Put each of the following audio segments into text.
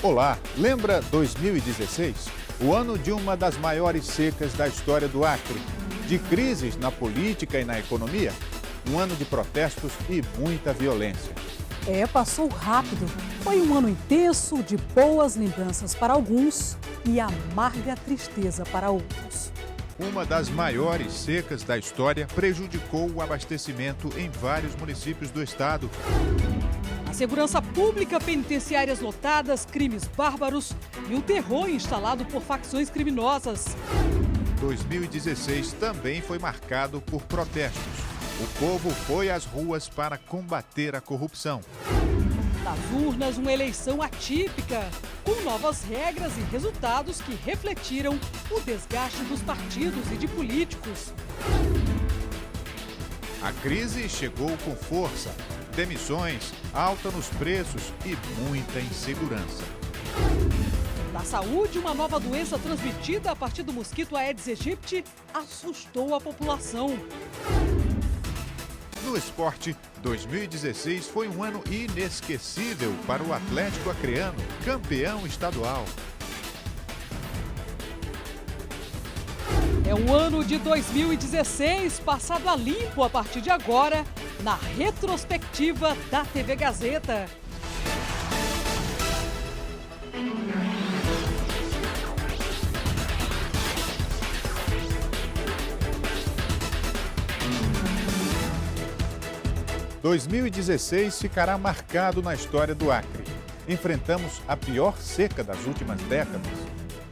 Olá, lembra 2016? O ano de uma das maiores secas da história do Acre. De crises na política e na economia, um ano de protestos e muita violência. Passou rápido. Foi um ano intenso, de boas lembranças para alguns e amarga tristeza para outros. Uma das maiores secas da história prejudicou o abastecimento em vários municípios do estado. A segurança pública, penitenciárias lotadas, crimes bárbaros e o terror instalado por facções criminosas. 2016 também foi marcado por protestos. O povo foi às ruas para combater a corrupção. Nas urnas, uma eleição atípica, com novas regras e resultados que refletiram o desgaste dos partidos e de políticos. A crise chegou com força. Demissões, alta nos preços e muita insegurança. Na saúde, uma nova doença transmitida a partir do mosquito Aedes aegypti assustou a população. No esporte, 2016 foi um ano inesquecível para o Atlético Acreano, campeão estadual. É o ano de 2016, passado a limpo a partir de agora, na retrospectiva da TV Gazeta. – 2016 ficará marcado na história do Acre. Enfrentamos a pior seca das últimas décadas.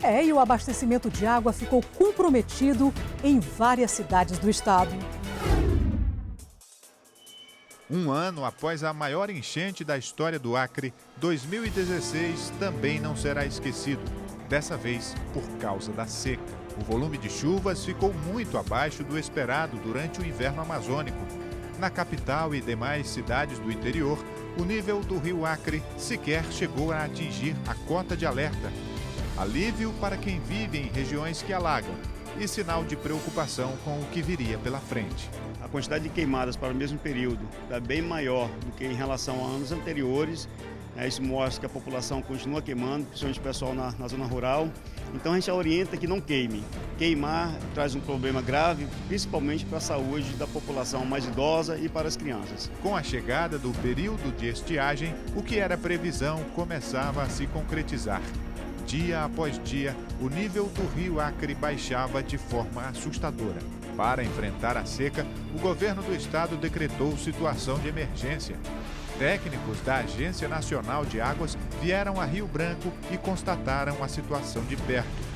E o abastecimento de água ficou comprometido em várias cidades do estado. Um ano após a maior enchente da história do Acre, 2016 também não será esquecido. Dessa vez, por causa da seca. O volume de chuvas ficou muito abaixo do esperado durante o inverno amazônico. Na capital e demais cidades do interior, o nível do rio Acre sequer chegou a atingir a cota de alerta. Alívio para quem vive em regiões que alagam e sinal de preocupação com o que viria pela frente. A quantidade de queimadas para o mesmo período é bem maior do que em relação a anos anteriores. Isso mostra que a população continua queimando, principalmente o pessoal na zona rural. Então a gente orienta que não queime. Queimar traz um problema grave, principalmente para a saúde da população mais idosa e para as crianças. Com a chegada do período de estiagem, o que era previsão começava a se concretizar. Dia após dia, o nível do rio Acre baixava de forma assustadora. Para enfrentar a seca, o governo do estado decretou situação de emergência. Técnicos da Agência Nacional de Águas vieram a Rio Branco e constataram a situação de perto.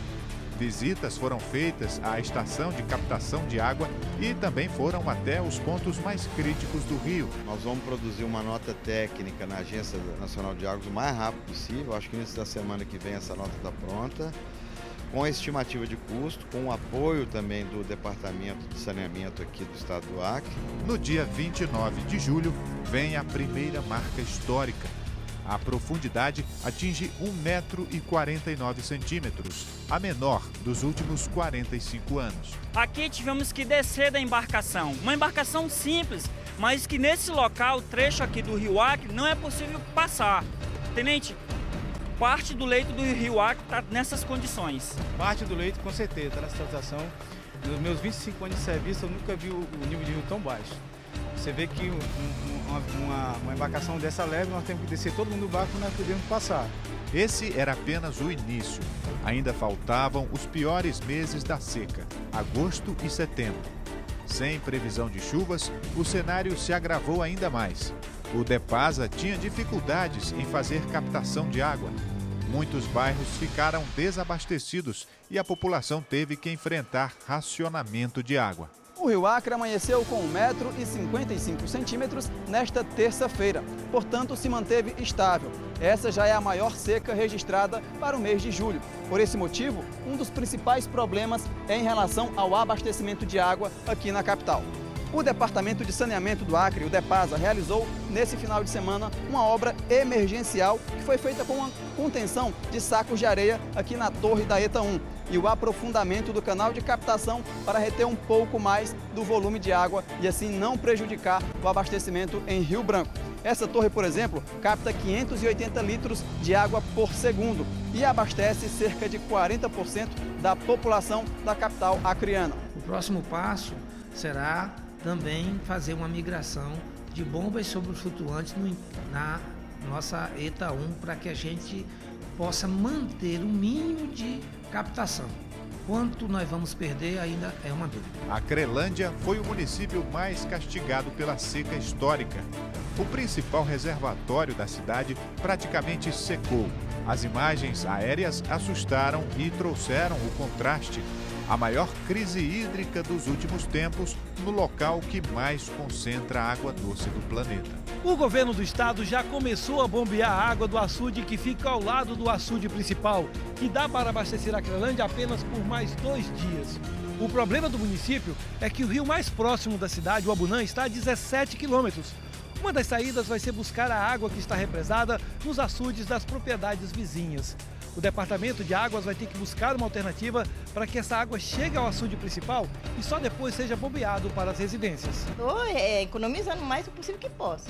Visitas foram feitas à estação de captação de água e também foram até os pontos mais críticos do rio. Nós vamos produzir uma nota técnica na Agência Nacional de Águas o mais rápido possível. Acho que no início da semana que vem essa nota está pronta, com a estimativa de custo, com o apoio também do Departamento de Saneamento aqui do estado do Acre. No dia 29 de julho, vem a primeira marca histórica. A profundidade atinge 1,49 m, a menor dos últimos 45 anos. Aqui tivemos que descer da embarcação, uma embarcação simples, mas que nesse local, trecho aqui do rio Acre, não é possível passar. Tenente, parte do leito do rio Acre está nessas condições. Parte do leito, com certeza, está nessa situação. Nos meus 25 anos de serviço, eu nunca vi o nível de rio tão baixo. Você vê que uma embarcação dessa leve, nós temos que descer todo mundo do barco para nós podermos passar. Esse era apenas o início. Ainda faltavam os piores meses da seca, agosto e setembro. Sem previsão de chuvas, o cenário se agravou ainda mais. O DEPASA tinha dificuldades em fazer captação de água. Muitos bairros ficaram desabastecidos e a população teve que enfrentar racionamento de água. O rio Acre amanheceu com 1,55 m nesta terça-feira, portanto se manteve estável. Essa já é a maior seca registrada para o mês de julho. Por esse motivo, um dos principais problemas é em relação ao abastecimento de água aqui na capital. O Departamento de Saneamento do Acre, o DEPASA, realizou nesse final de semana uma obra emergencial que foi feita com a contenção de sacos de areia aqui na Torre da ETA 1 e o aprofundamento do canal de captação para reter um pouco mais do volume de água e assim não prejudicar o abastecimento em Rio Branco. Essa torre, por exemplo, capta 580 litros de água por segundo e abastece cerca de 40% da população da capital acreana. O próximo passo será também fazer uma migração de bombas sobreflutuantes na nossa ETA 1 para que a gente possa manter o mínimo de captação. Quanto nós vamos perder ainda é uma dúvida. A Crelândia foi o município mais castigado pela seca histórica. O principal reservatório da cidade praticamente secou. As imagens aéreas assustaram e trouxeram o contraste. A maior crise hídrica dos últimos tempos no local que mais concentra a água doce do planeta. O governo do estado já começou a bombear a água do açude que fica ao lado do açude principal, que dá para abastecer a Crelândia apenas por mais 2 dias. O problema do município é que o rio mais próximo da cidade, o Abunã, está a 17 quilômetros. Uma das saídas vai ser buscar a água que está represada nos açudes das propriedades vizinhas. O Departamento de Águas vai ter que buscar uma alternativa para que essa água chegue ao açude principal e só depois seja bombeado para as residências. Estou economizando o mais possível que posso.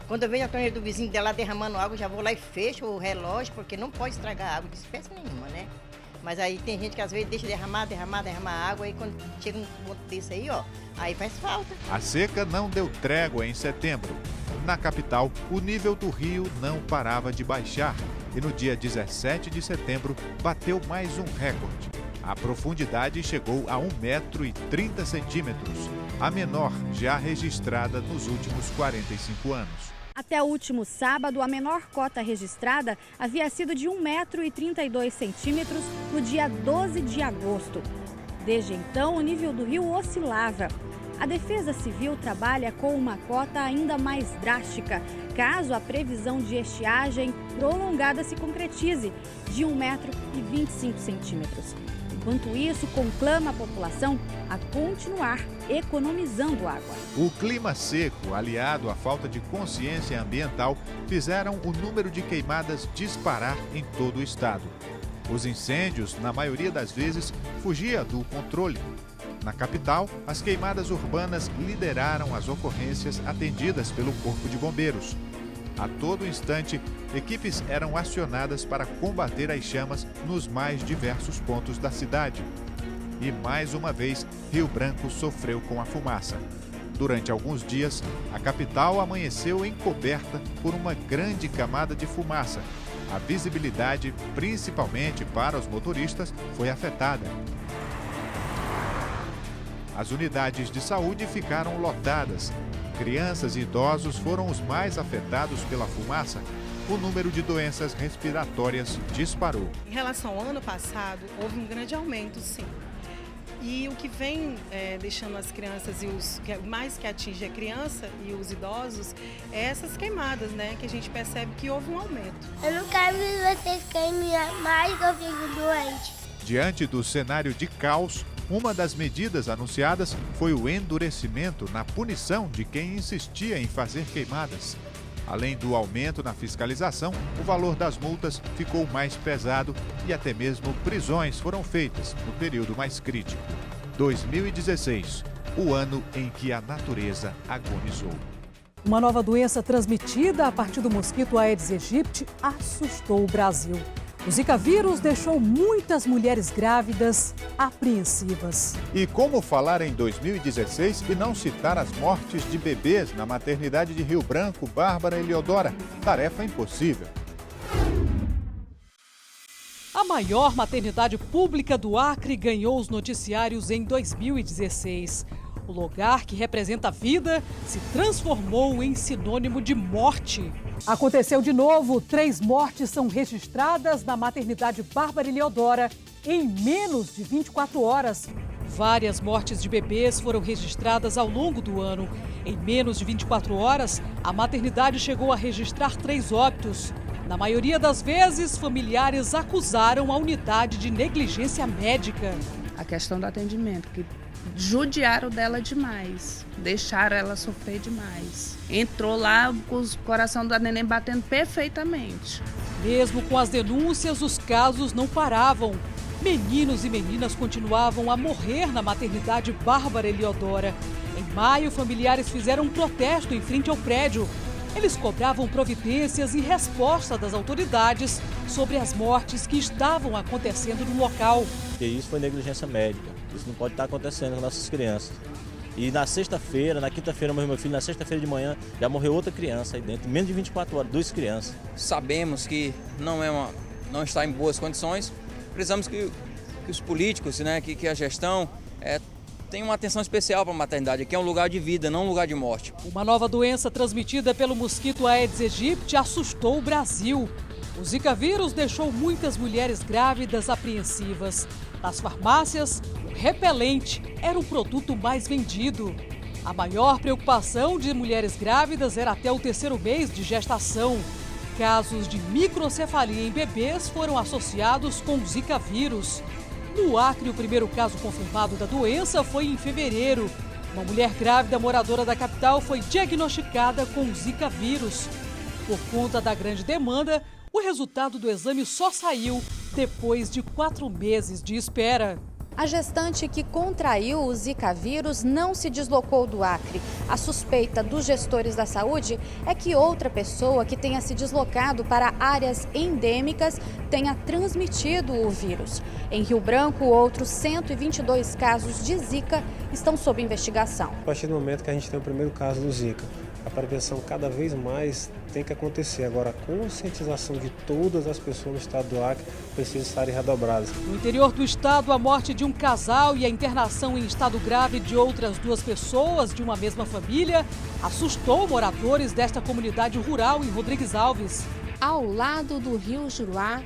Quando eu vejo a torneira do vizinho dela derramando água, já vou lá e fecho o relógio, porque não pode estragar água de espécie nenhuma, né? Mas aí tem gente que às vezes deixa derramar água, e quando chega um ponto desse aí, ó, aí faz falta. A seca não deu trégua em setembro. Na capital, o nível do rio não parava de baixar e no dia 17 de setembro bateu mais um recorde. A profundidade chegou a 1,30 m, a menor já registrada nos últimos 45 anos. Até o último sábado, a menor cota registrada havia sido de 1,32 m no dia 12 de agosto. Desde então, o nível do rio oscilava. A Defesa Civil trabalha com uma cota ainda mais drástica, caso a previsão de estiagem prolongada se concretize, de 1,25 m. Enquanto isso, conclama a população a continuar economizando água. O clima seco, aliado à falta de consciência ambiental, fizeram o número de queimadas disparar em todo o estado. Os incêndios, na maioria das vezes, fugiam do controle. Na capital, as queimadas urbanas lideraram as ocorrências atendidas pelo Corpo de Bombeiros. A todo instante, equipes eram acionadas para combater as chamas nos mais diversos pontos da cidade. E mais uma vez, Rio Branco sofreu com a fumaça. Durante alguns dias, a capital amanheceu encoberta por uma grande camada de fumaça. A visibilidade, principalmente para os motoristas, foi afetada. As unidades de saúde ficaram lotadas. Crianças e idosos foram os mais afetados pela fumaça. O número de doenças respiratórias disparou. Em relação ao ano passado, houve um grande aumento, sim. E o que vem deixando as crianças mais que atinge a criança e os idosos é essas queimadas, né? Que a gente percebe que houve um aumento. Eu não quero que vocês queimem mais, eu fico doente. Diante do cenário de caos, uma das medidas anunciadas foi o endurecimento na punição de quem insistia em fazer queimadas. Além do aumento na fiscalização, o valor das multas ficou mais pesado e até mesmo prisões foram feitas no período mais crítico. 2016, o ano em que a natureza agonizou. Uma nova doença transmitida a partir do mosquito Aedes aegypti assustou o Brasil. O Zika vírus deixou muitas mulheres grávidas apreensivas. E como falar em 2016 e não citar as mortes de bebês na maternidade de Rio Branco, Bárbara Eliodora? Tarefa impossível. A maior maternidade pública do Acre ganhou os noticiários em 2016. O lugar que representa a vida se transformou em sinônimo de morte. Aconteceu de novo, 3 mortes são registradas na maternidade Bárbara Eliodora em menos de 24 horas. Várias mortes de bebês foram registradas ao longo do ano. Em menos de 24 horas, a maternidade chegou a registrar 3 óbitos. Na maioria das vezes, familiares acusaram a unidade de negligência médica. A questão do atendimento, que judiaram dela demais, deixaram ela sofrer demais. Entrou lá com o coração da neném batendo perfeitamente. Mesmo com as denúncias, os casos não paravam. Meninos e meninas continuavam a morrer na maternidade Bárbara Eliodora. Em maio, familiares fizeram um protesto em frente ao prédio. Eles cobravam providências e resposta das autoridades sobre as mortes que estavam acontecendo no local. E isso foi negligência médica. Isso não pode estar acontecendo com nossas crianças. E na sexta-feira, na quinta-feira morreu meu filho, na sexta-feira de manhã já morreu outra criança aí dentro, em menos de 24 horas, 2 crianças. Sabemos que não está em boas condições, precisamos que os políticos, né, que a gestão tenha uma atenção especial para a maternidade, que é um lugar de vida, não um lugar de morte. Uma nova doença transmitida pelo mosquito Aedes aegypti assustou o Brasil. O Zika vírus deixou muitas mulheres grávidas apreensivas. Nas farmácias, o repelente era o produto mais vendido. A maior preocupação de mulheres grávidas era até o 3º mês de gestação. Casos de microcefalia em bebês foram associados com o Zika vírus. No Acre, o primeiro caso confirmado da doença foi em fevereiro. Uma mulher grávida moradora da capital foi diagnosticada com o Zika vírus. Por conta da grande demanda, o resultado do exame só saiu depois de 4 meses de espera. A gestante que contraiu o Zika vírus não se deslocou do Acre. A suspeita dos gestores da saúde é que outra pessoa que tenha se deslocado para áreas endêmicas tenha transmitido o vírus. Em Rio Branco, outros 122 casos de Zika estão sob investigação. A partir do momento que a gente tem o primeiro caso do Zika, a prevenção cada vez mais tem que acontecer. Agora, a conscientização de todas as pessoas no estado do Acre precisa estar redobrada. No interior do estado, a morte de um casal e a internação em estado grave de outras 2 pessoas de uma mesma família assustou moradores desta comunidade rural em Rodrigues Alves. Ao lado do rio Juruá,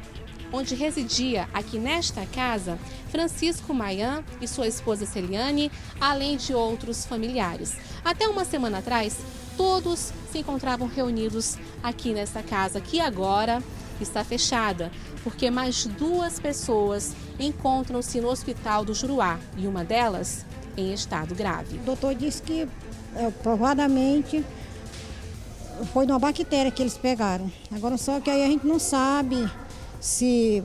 onde residia aqui nesta casa Francisco Maian e sua esposa Celiane, além de outros familiares. Até uma semana atrás, todos se encontravam reunidos aqui nesta casa, que agora está fechada, porque mais 2 pessoas encontram-se no hospital do Juruá e uma delas em estado grave. O doutor disse que provavelmente foi uma bactéria que eles pegaram. Agora só que aí a gente não sabe se...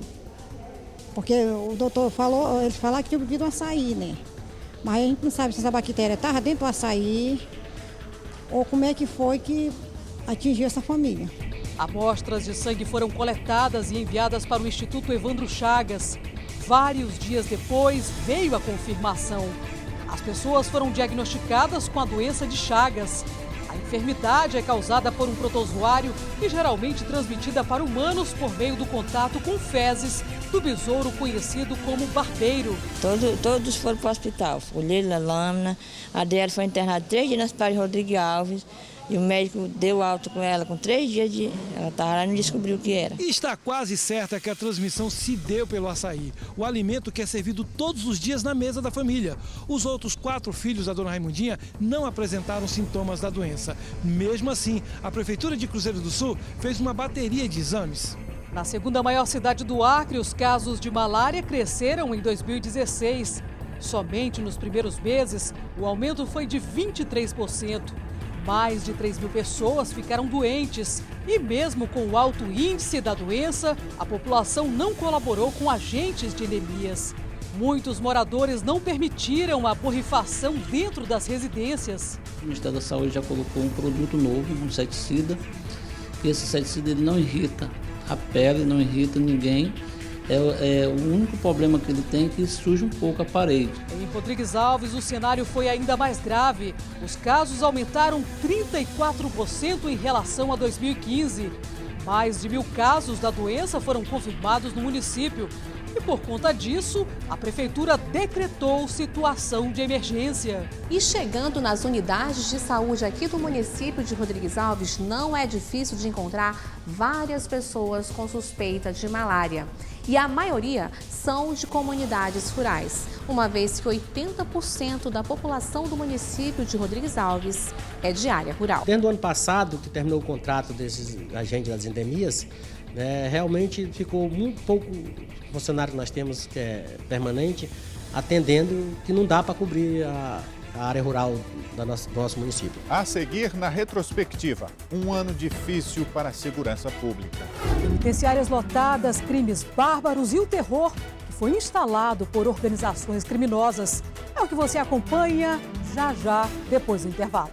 Porque o doutor falou, eles falaram que tinha bebido um açaí, né? Mas a gente não sabe se essa bactéria estava dentro do açaí ou como é que foi que atingiu essa família. Amostras de sangue foram coletadas e enviadas para o Instituto Evandro Chagas. Vários dias depois, veio a confirmação. As pessoas foram diagnosticadas com a doença de Chagas. A enfermidade é causada por um protozoário e geralmente transmitida para humanos por meio do contato com fezes do besouro conhecido como barbeiro. Todos foram para o hospital. Olhei a lâmina, a dela foi internada 3 dias no Hospital de Rodrigues Alves. E o médico deu alta com ela com 3 dias de... Ela estava lá e não descobriu o que era. E está quase certa que a transmissão se deu pelo açaí, o alimento que é servido todos os dias na mesa da família. Os outros 4 filhos da dona Raimundinha não apresentaram sintomas da doença. Mesmo assim, a Prefeitura de Cruzeiro do Sul fez uma bateria de exames. Na segunda maior cidade do Acre, os casos de malária cresceram em 2016. Somente nos primeiros meses, o aumento foi de 23%. Mais de 3 mil pessoas ficaram doentes e mesmo com o alto índice da doença, a população não colaborou com agentes de endemias. Muitos moradores não permitiram a borrifação dentro das residências. O Ministério da Saúde já colocou um produto novo, um inseticida, e esse inseticida ele não irrita a pele, não irrita ninguém. O único problema que ele tem é que suja um pouco a parede. Em Rodrigues Alves, o cenário foi ainda mais grave. Os casos aumentaram 34% em relação a 2015. Mais de 1.000 casos da doença foram confirmados no município. E por conta disso, a prefeitura decretou situação de emergência. E chegando nas unidades de saúde aqui do município de Rodrigues Alves, não é difícil de encontrar várias pessoas com suspeita de malária. E a maioria são de comunidades rurais, uma vez que 80% da população do município de Rodrigues Alves é de área rural. Desde o ano passado, que terminou o contrato desses agentes das endemias, realmente ficou muito pouco funcionário que nós temos, que é permanente, atendendo, que não dá para cobrir a área rural do nosso município. A seguir, na retrospectiva, um ano difícil para a segurança pública. Penitenciárias lotadas, crimes bárbaros e o terror que foi instalado por organizações criminosas. É o que você acompanha já depois do intervalo.